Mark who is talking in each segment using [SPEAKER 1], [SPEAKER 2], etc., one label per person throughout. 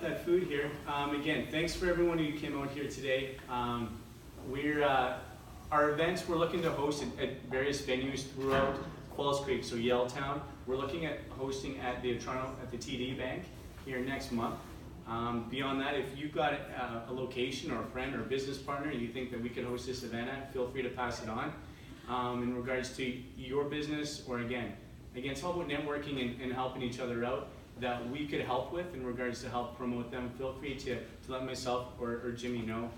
[SPEAKER 1] that food here. Again, thanks for everyone who came out here today. Our events we're looking to host at various venues throughout Falls Creek, so Yaletown. We're looking at hosting at the Toronto at the TD Bank here next month. Beyond that, if you've got a location or a friend or a business partner you think that we could host this event at, feel free to pass it on. In regards to your business, or again, it's all about networking and helping each other out that we could help with in regards to help promote them. Feel free to let myself or Jimmy know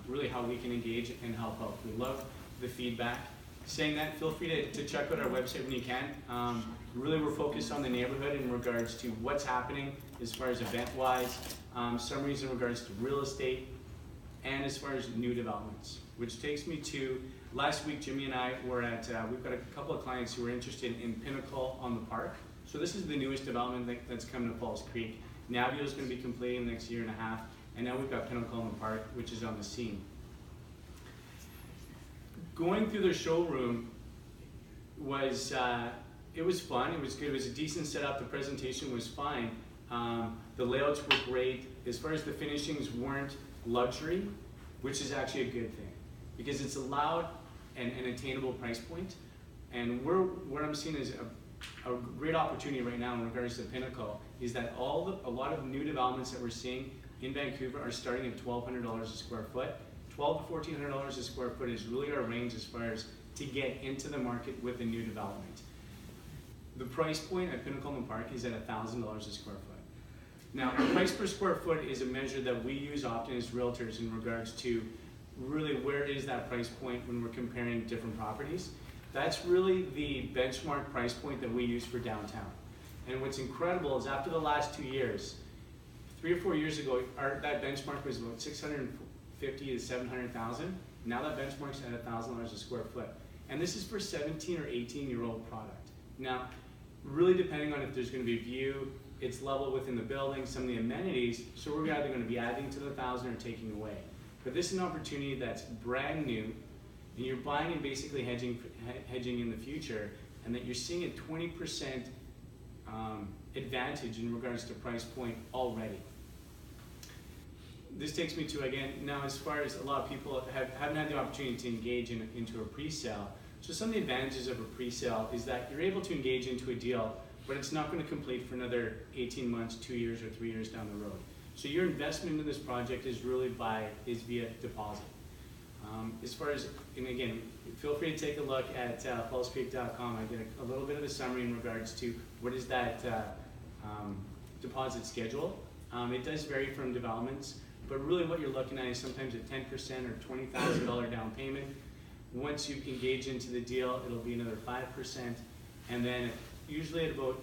[SPEAKER 1] really how we can engage and help out. We love the feedback. Saying that, feel free to check out our website when you can. Really, we're focused on the neighborhood in regards to what's happening as far as event-wise, summaries in regards to real estate, and as far as new developments. Which takes me to last week. Jimmy and I were at. We've got a couple of clients who are interested in Pinnacle on the Park. So this is the newest development that's coming to Falls Creek. Navio is going to be completing the next year and a half, and now we've got Pinnacle on the Park, which is on the scene. Going through their showroom was, it was fun, it was good, it was a decent setup, the presentation was fine. The layouts were great. As far as the finishings weren't luxury, which is actually a good thing, because it's a loud and an attainable price point. And what I'm seeing is a great opportunity right now in regards to Pinnacle is that a lot of new developments that we're seeing in Vancouver are starting at $1,200 a square foot. $1,200 to $1,400 a square foot is really our range as far as to get into the market with a new development. The price point at Pinnacle in the Park is at $1,000 a square foot. Now, price per square foot is a measure that we use often as realtors in regards to really where is that price point when we're comparing different properties. That's really the benchmark price point that we use for downtown. And what's incredible is after the last 2 years, 3 or 4 years ago, that benchmark was about $650,000 to $700,000. Now that benchmark's at $1,000 a square foot. And this is for 17 or 18-year-old product. Now, really depending on if there's going to be view, it's level within the building, some of the amenities, so we're either going to be adding to the 1,000 or taking away. But this is an opportunity that's brand new, and you're buying and basically hedging in the future, and that you're seeing a 20% advantage in regards to price point already. This takes me to, again, now as far as a lot of people haven't had the opportunity to engage into a pre-sale. So some of the advantages of a pre-sale is that you're able to engage into a deal, but it's not going to complete for another 18 months, 2 years, or 3 years down the road. So your investment into this project is really via deposit. As far as, and again, feel free to take a look at fallsecreek.com. I did a little bit of a summary in regards to what is that deposit schedule. It does vary from developments, but really what you're looking at is sometimes a 10% or $20,000 down payment. Once you engage into the deal, it'll be another 5%, and then usually at about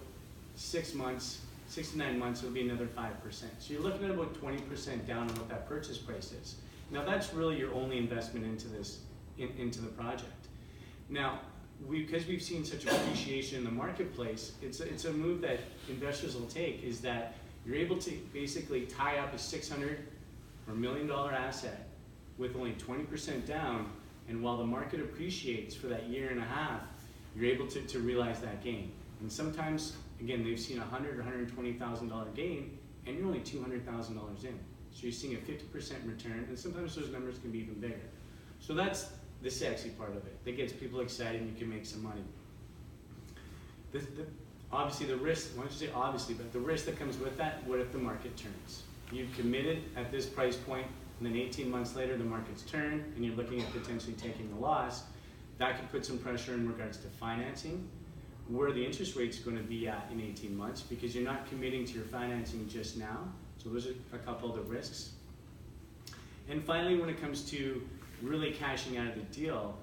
[SPEAKER 1] 6 months, 6 to 9 months, it'll be another 5%. So you're looking at about 20% down on what that purchase price is. Now that's really your only investment into this, into the project. Now, because we've seen such appreciation in the marketplace, it's a move that investors will take, is that you're able to basically tie up a $600 or $1 million asset with only 20% down, and while the market appreciates for that year and a half, you're able to realize that gain. And sometimes, again, they've seen a $100,000 or $120,000 gain, and you're only $200,000 in. So you're seeing a 50% return, and sometimes those numbers can be even bigger. So that's the sexy part of it. That gets people excited and you can make some money. Obviously the risk, why don't you say obviously, but the risk that comes with that, what if the market turns? You've committed at this price point, and then 18 months later the market's turned, and you're looking at potentially taking a loss. That could put some pressure in regards to financing, where the interest rate's going to be at in 18 months, because you're not committing to your financing just now. So those are a couple of the risks. And finally, when it comes to really cashing out of the deal,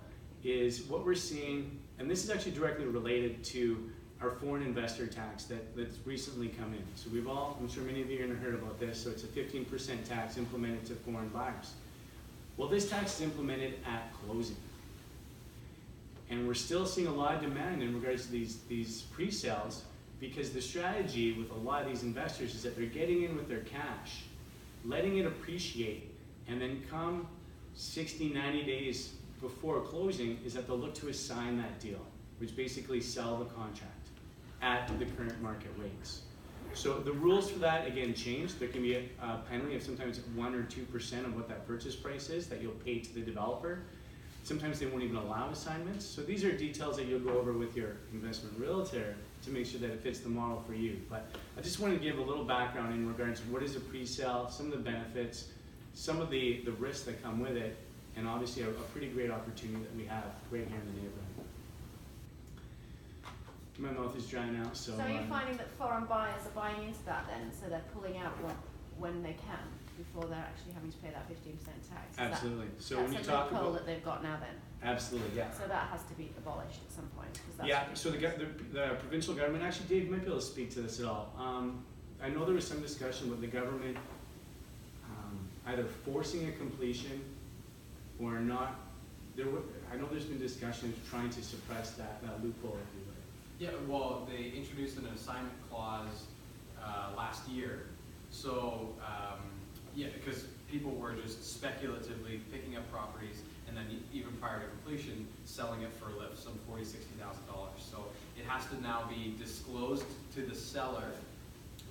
[SPEAKER 1] is what we're seeing, and this is actually directly related to our foreign investor tax that's recently come in. So I'm sure many of you have heard about this, so it's a 15% tax implemented to foreign buyers. Well, this tax is implemented at closing. And we're still seeing a lot of demand in regards to these pre-sales, because the strategy with a lot of these investors is that they're getting in with their cash, letting it appreciate, and then come 60, 90 days before closing is that they'll look to assign that deal, which basically sell the contract at the current market rates. So the rules for that, again, change. There can be a penalty of sometimes 1 or 2% of what that purchase price is that you'll pay to the developer. Sometimes they won't even allow assignments. So these are details that you'll go over with your investment realtor to make sure that it fits the model for you. But I just want to give a little background in regards to what is a pre-sale, some of the benefits, some of the risks that come with it, and obviously a pretty great opportunity that we have right here in the neighborhood. My mouth is dry now, so...
[SPEAKER 2] So are you finding that foreign buyers are buying into that then, so they're pulling out when they can, before they're actually having to pay that 15% tax?
[SPEAKER 1] Absolutely. So when you talk about...
[SPEAKER 2] that they've got now then?
[SPEAKER 1] Absolutely, yeah.
[SPEAKER 2] So that has to be abolished at some point?
[SPEAKER 1] Yeah, so the provincial government, actually Dave might be able to speak to this at all. I know there was some discussion with the government either forcing a completion or not. I know there's been discussions trying to suppress that loophole, if you will.
[SPEAKER 3] Yeah, well, they introduced an assignment clause last year. So, yeah, because people were just speculatively picking up properties and then even prior to completion, selling it for a lift, some $40,000, $60,000. So it has to now be disclosed to the seller,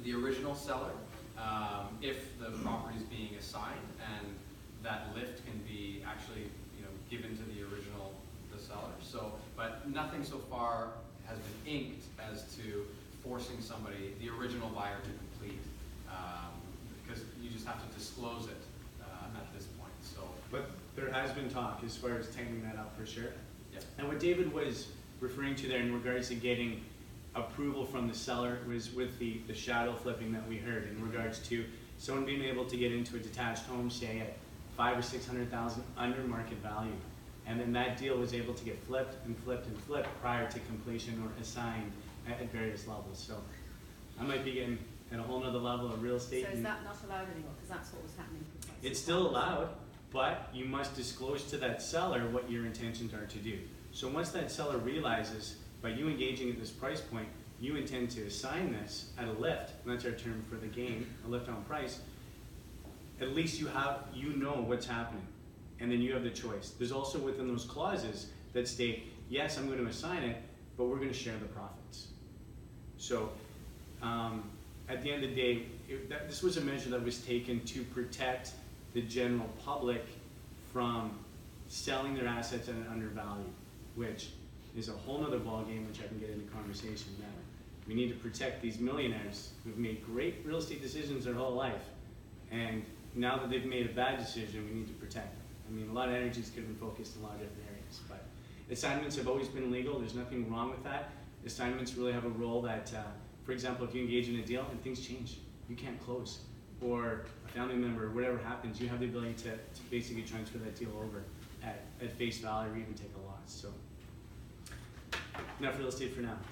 [SPEAKER 3] the original seller, if the property is being assigned, and that lift can be actually, given to the seller. So, but nothing so far has been inked as to forcing somebody, the original buyer, to complete, because you just have to disclose it at this point. So,
[SPEAKER 1] but there has been talk as far as tightening that up for sure.
[SPEAKER 3] Yeah.
[SPEAKER 1] And what David was referring to there in regards to getting approval from the seller was with the shadow flipping that we heard in regards to someone being able to get into a detached home, say at $500,000 or $600,000 under market value. And then that deal was able to get flipped and flipped and flipped prior to completion or assigned at various levels. So I might be getting at a whole nother level of real estate.
[SPEAKER 2] So is that not allowed anymore? Because that's what was happening.
[SPEAKER 1] It's still allowed, but you must disclose to that seller what your intentions are to do. So once that seller realizes, by you engaging at this price point, you intend to assign this at a lift, and that's our term for the game, a lift on price, at least you know what's happening. And then you have the choice. There's also within those clauses that state, yes, I'm going to assign it, but we're going to share the profits. So at the end of the day, this was a measure that was taken to protect the general public from selling their assets at an undervalue, which is a whole nother ballgame, which I can get into conversation now. We need to protect these millionaires who've made great real estate decisions their whole life. And now that they've made a bad decision, we need to protect them. I mean, a lot of energies could have been focused in a lot of different areas, but assignments have always been legal. There's nothing wrong with that. Assignments really have a role that, for example, if you engage in a deal and things change, you can't close, or a family member, or whatever happens, you have the ability to basically transfer that deal over at face value or even take a loss. So enough real estate for now.